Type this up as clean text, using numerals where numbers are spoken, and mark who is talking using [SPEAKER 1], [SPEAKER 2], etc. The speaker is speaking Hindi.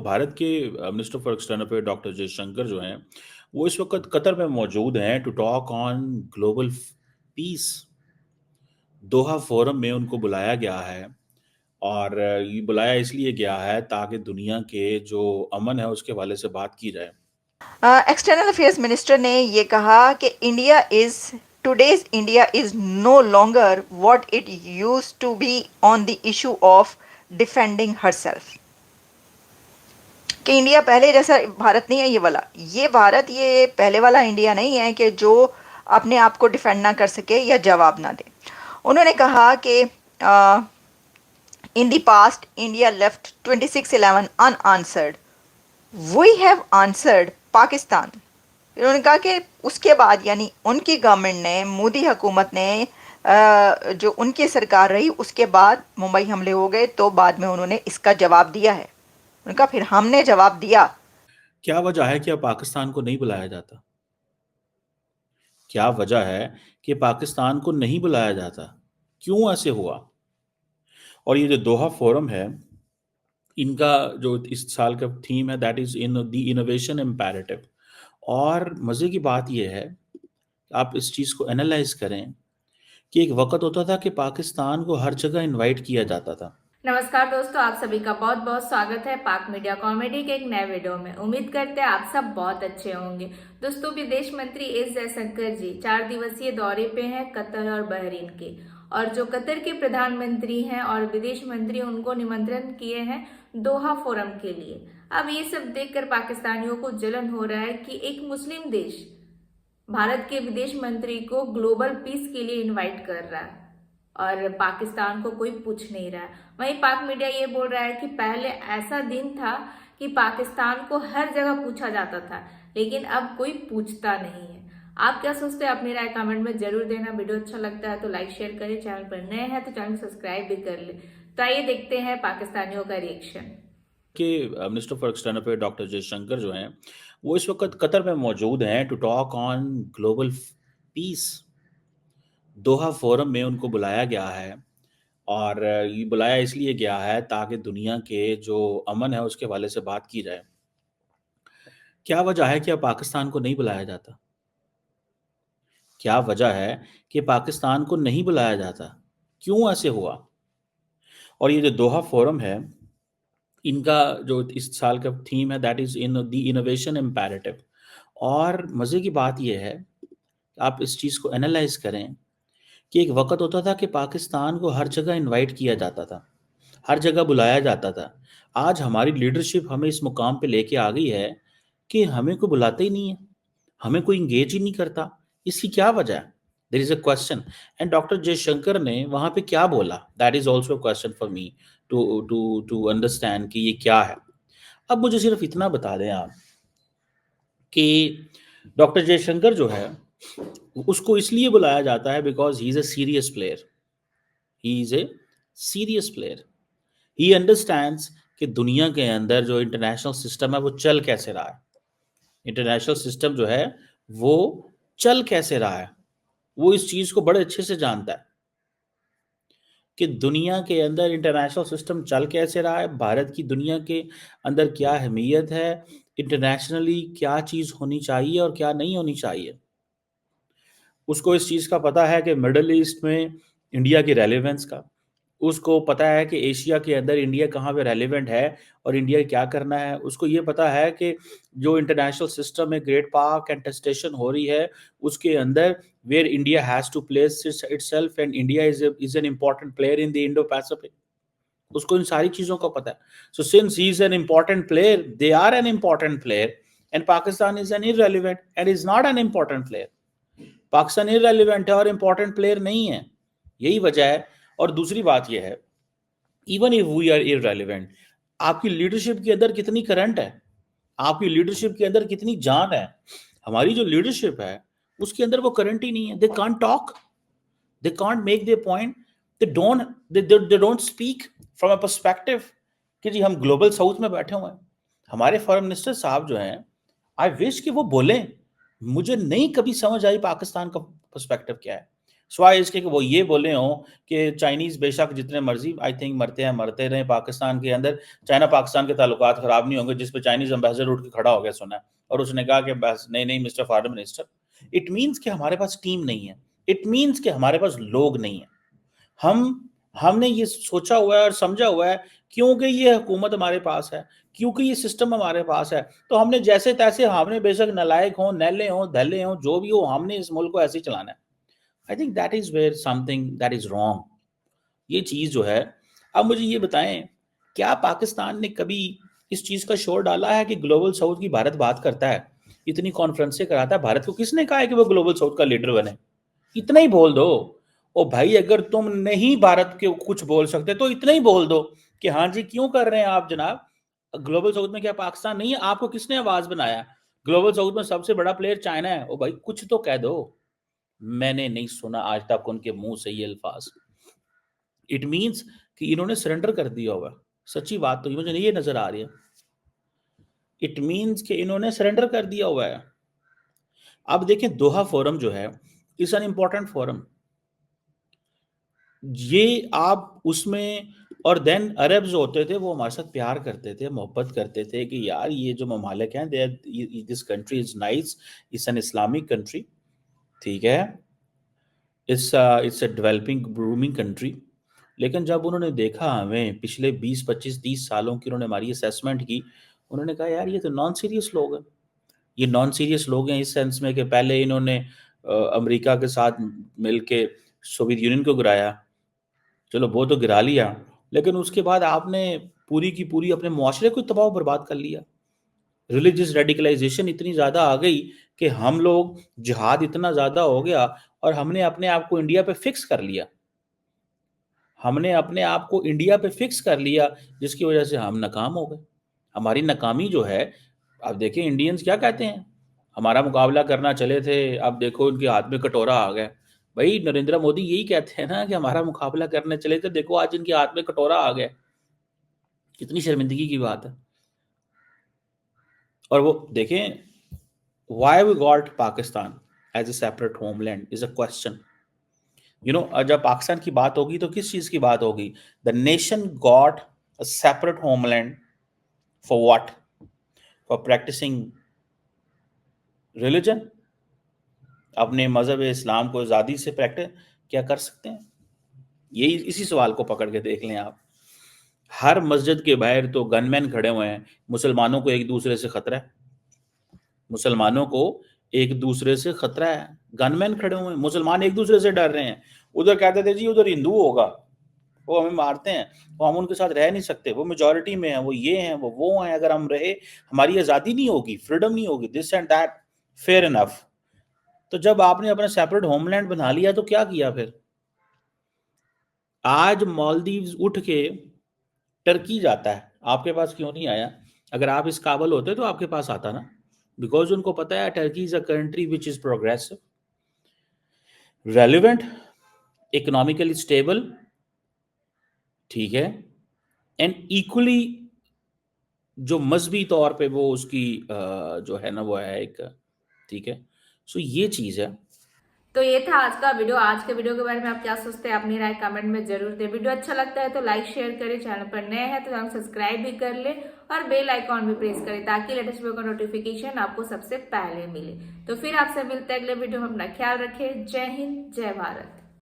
[SPEAKER 1] भारत के minister for external affair doctor Jaishankar जो हैं, वो इस वक्त कतर में मौजूद हैं to talk on global peace. Doha forum में उनको बुलाया गया है और ये बुलाया इसलिए गया है ताकि दुनिया के जो अमन है उसके हवाले से बात की जाए।
[SPEAKER 2] एक्सटर्नल अफेयर्स मिनिस्टर ने ये कहा कि today's India is no longer what it use to be on the issue of defending herself. कि इंडिया पहले जैसा भारत नहीं है ये भारत ये पहले वाला इंडिया नहीं है कि जो अपने आप को डिफेंड ना कर सके या जवाब ना दे। उन्होंने कहा कि in the past India left 26/11 unanswered, we have answered Pakistan. उन्होंने कहा कि उसके बाद यानी उनकी गवर्नमेंट ने, मोदी हुकूमत ने, जो उनकी सरकार रही उसके बाद मुंबई हमले हो गए तो बाद में उन्होंने इसका जवाब दिया है। उनका फिर हमने जवाब दिया।
[SPEAKER 1] क्या वजह है कि अब पाकिस्तान को नहीं बुलाया जाता? क्या वजह है कि पाकिस्तान को नहीं बुलाया जाता? क्यों ऐसे हुआ? और ये जो दोहा फोरम है, इनका जो इस साल का थीम है that is in the innovation imperative. और मज़े की बात यह है, आप इस चीज़ को एनालाइज करें कि एक वक्त होता था कि पाकिस्तान को हर जगह इनवाइट किया जाता था।
[SPEAKER 3] नमस्कार दोस्तों, आप सभी का बहुत बहुत स्वागत है पाक मीडिया कॉमेडी के एक नए वीडियो में। उम्मीद करते हैं आप सब बहुत अच्छे होंगे। दोस्तों, विदेश मंत्री एस जयशंकर जी 4 दिवसीय दौरे पे हैं कतर और बहरीन के। और जो कतर के प्रधानमंत्री हैं और विदेश मंत्री, उनको निमंत्रण किए हैं दोहा फोरम के लिए। अब ये सब देखकर पाकिस्तानियों को जलन हो रहा है कि एक मुस्लिम देश भारत के विदेश मंत्री को ग्लोबल पीस के लिए इन्वाइट कर रहा है और पाकिस्तान को कोई पूछ नहीं रहा है। वहीं पाक मीडिया ये बोल रहा है कि पहले ऐसा दिन था कि पाकिस्तान को हर जगह पूछा जाता था, लेकिन अब कोई पूछता नहीं है। आप क्या सोचते हैं? अपनी राय कमेंट में जरूर देना। वीडियो अच्छा लगता है तो लाइक शेयर करें, चैनल पर नए हैं तो चैनल सब्सक्राइब भी कर ले। तो आइए देखते हैं पाकिस्तानियों का रिएक्शन।
[SPEAKER 1] कि minister for external affair doctor Jaishankar जो हैं, वो इस वक्त कतर में मौजूद हैं to talk on global peace. Doha forum में उनको बुलाया गया है और ये बुलाया इसलिए गया है ताकि दुनिया के जो अमन है उसके हवाले से बात की जाए। क्या वजह है कि अब पाकिस्तान को नहीं बुलाया जाता? क्या वजह है कि पाकिस्तान को नहीं बुलाया जाता? क्यों ऐसे हुआ? और ये जो दोहा फोरम है, इनका जो इस साल का थीम है that is in the innovation imperative. और मज़े की बात यह है, आप इस चीज़ को एनालाइज करें कि एक वक्त होता था कि पाकिस्तान को हर जगह इनवाइट किया जाता था, हर जगह बुलाया जाता था। आज हमारी लीडरशिप हमें इस मुकाम पे लेके आ गई है कि हमें कोई बुलाता ही नहीं है, हमें कोई इंगेज ही नहीं करता। इसकी क्या वजह है? There is a question. And doctor Jaishankar ने वहां पे क्या बोला, that is also a question for me to to to understand कि ये क्या है। अब मुझे सिर्फ इतना बता दें आप कि डॉक्टर जयशंकर जो है उसको इसलिए बुलाया जाता है because he is a serious player. He is a serious player. He understands कि दुनिया के अंदर जो इंटरनेशनल सिस्टम है वो चल कैसे रहा है। इंटरनेशनल सिस्टम जो है वो चल कैसे रहा है, वो इस चीज को बड़े अच्छे से जानता है कि दुनिया के अंदर इंटरनेशनल सिस्टम चल कैसे रहा है, भारत की दुनिया के अंदर क्या अहमियत है, इंटरनेशनली क्या चीज होनी चाहिए और क्या नहीं होनी चाहिए। उसको इस चीज़ का पता है कि मिडल ईस्ट में इंडिया की रेलेवेंस का, उसको पता है कि एशिया के अंदर इंडिया कहाँ पे रेलेवेंट है और इंडिया क्या करना है। उसको ये पता है कि जो इंटरनेशनल सिस्टम में ग्रेट पावर कंटेस्टेशन हो रही है उसके अंदर where India has to place itself and India is an important player in the Indo Pacific. उसको इन सारी चीज़ों का पता है। So since he is an important player, they are an important player, and Pakistan is an irrelevant and is not an important player. Pakistan irrelevant है और इंपॉर्टेंट प्लेयर नहीं है, यही वजह है। और दूसरी बात यह है, even if we are irrelevant, आपकी लीडरशिप के अंदर कितनी करंट है, आपकी लीडरशिप के अंदर कितनी जान है। हमारी जो लीडरशिप है उसके अंदर वो करंट ही नहीं है। They can't talk, they can't make their point, they don't speak from a perspective कि जी हम ग्लोबल साउथ में बैठे हुए हैं। हमारे फॉरेन मिनिस्टर साहब जो हैं, आई विश कि वो बोलें। मुझे नहीं कभी समझ आई पाकिस्तान का पर्सपेक्टिव क्या है। सिवाय इसके कि वो ये बोले हों कि चाइनीज़ बेशक जितने मर्ज़ी आई थिंक मरते हैं, मरते रहें पाकिस्तान के अंदर, चाइना पाकिस्तान के ताल्लुकात ख़राब नहीं होंगे, जिस पे चाइनीज़ एम्बेसडर उठ के खड़ा हो गया सुना है और उसने कहा कि बस नहीं mister foreign minister, it means कि हमारे पास टीम नहीं है, इट मीन्स कि हमारे पास लोग नहीं है। हमने ये सोचा हुआ है और समझा हुआ है क्योंकि ये हुकूमत हमारे पास है, क्योंकि ये सिस्टम हमारे पास है, तो हमने जैसे-तैसे हमने बेशक नालायक हों, नैले हों, धैले हों, जो भी हो हमने इस मुल्क को ऐसे ही चलाना है। I think that is where something that is wrong. ये चीज़ जो है अब मुझे ये बताएँ, क्या पाकिस्तान ने कभी इस चीज़ का शोर डाला है कि ग्लोबल साउथ की भारत बात करता है, इतनी कॉन्फ्रेंसें कराता है, भारत को किसने कहा है कि वो ग्लोबल साउथ का लीडर बने? इतना ही बोल दो। ओ भाई अगर तुम नहीं भारत के कुछ बोल सकते तो इतना ही बोल दो कि हाँ जी, क्यों कर रहे हैं आप जनाब? ग्लोबल साउथ में क्या पाकिस्तान नहीं है? आपको किसने आवाज़ बनाया? ग्लोबल साउथ में सबसे बड़ा प्लेयर चाइना है। ओ भाई कुछ तो कह दो। मैंने नहीं सुना आज तक उनके मुँह से ये अल्फ़ाज़। इट मीन्स कि इन्होंने सरेंडर कर दिया हुआ है। सच्ची बात तो मुझे ये नज़र आ रही है। इट मीन्स कि इन्होंने सरेंडर कर दिया हुआ है। अब देखें दोहा फोरम जो है, इज़ एन इम्पोर्टेंट फोरम। ये आप उसमें और देन अरब्स होते थे वो हमारे साथ प्यार करते थे, मोहब्बत करते थे कि यार ये जो ममालिक हैं they this country is nice, it's an Islamic country, ठीक है? It's a developing booming country. लेकिन जब उन्होंने देखा हमें पिछले 20, 25, 30 सालों की उन्होंने हमारी असेसमेंट की, उन्होंने कहा यार ये तो नॉन सीरियस लोग हैं। ये नॉन सीरियस लोग हैं इस सेंस में कि पहले इन्होंने अमेरिका के साथ मिलके सोवियत यूनियन को गिराया। चलो वो तो गिरा लिया, लेकिन उसके बाद आपने पूरी की पूरी अपने मुआशरे को तबाह बर्बाद कर लिया। रिलीजियस रेडिकलाइजेशन इतनी ज़्यादा आ गई कि हम लोग जिहाद इतना ज़्यादा हो गया और हमने अपने आप को इंडिया पे फिक्स कर लिया। हमने अपने आप को इंडिया पे फिक्स कर लिया जिसकी वजह से हम नाकाम हो गए। हमारी नाकामी जो है, अब देखिए इंडियंस क्या कहते हैं, हमारा मुकाबला करना चले थे, अब देखो उनके हाथ में कटोरा आ गया। भाई नरेंद्र मोदी यही कहते हैं ना कि हमारा मुकाबला करने चले थे, देखो आज इनके हाथ में कटोरा आ गया। कितनी शर्मिंदगी की बात है। और वो देखें, why we got Pakistan as a separate homeland is a question. जब पाकिस्तान की बात होगी तो किस चीज की बात होगी? The nation got a separate homeland for what? For practicing religion, अपने मजहब इस्लाम को आज़ादी से प्रैक्टिस क्या कर सकते हैं? यही इसी सवाल को पकड़ के देख लें आप। हर मस्जिद के बाहर तो गनमैन खड़े हुए हैं। मुसलमानों को एक दूसरे से खतरा है, मुसलमानों को एक दूसरे से खतरा है। गनमैन खड़े हुए हैं, मुसलमान एक दूसरे से डर रहे हैं। उधर कहते थे जी उधर हिंदू होगा, वो हमें मारते हैं, वो हम उनके साथ रह नहीं सकते, वो मेजॉरिटी में है, वो ये हैं, वो हैं, अगर हम रहे हमारी आज़ादी नहीं होगी, फ्रीडम नहीं होगी, this and that. Fair enough. तो जब आपने अपना सेपरेट होमलैंड बना लिया तो क्या किया फिर? आज मालदीव्स उठ के टर्की जाता है, आपके पास क्यों नहीं आया? अगर आप इस काबिल होते तो आपके पास आता ना, बिकॉज उनको पता है Turkey is a country which is progressive, relevant, economically stable, ठीक है, एंड इक्वली जो मजहबी तौर पे वो उसकी जो है ना वो है एक, ठीक है। सो ये चीज़ है।
[SPEAKER 3] तो ये था आज का वीडियो। आज के वीडियो के बारे में आप क्या सोचते हैं, अपनी राय कमेंट में जरूर दें। वीडियो अच्छा लगता है तो लाइक शेयर करें, चैनल पर नए हैं तो चैनल सब्सक्राइब भी कर ले और बेल आइकॉन भी प्रेस करें ताकि लेटेस्ट वीडियो का नोटिफिकेशन आपको सबसे पहले मिले। तो फिर आपसे मिलते हैं अगले वीडियो में। अपना ख्याल रखें। जय हिंद, जय भारत।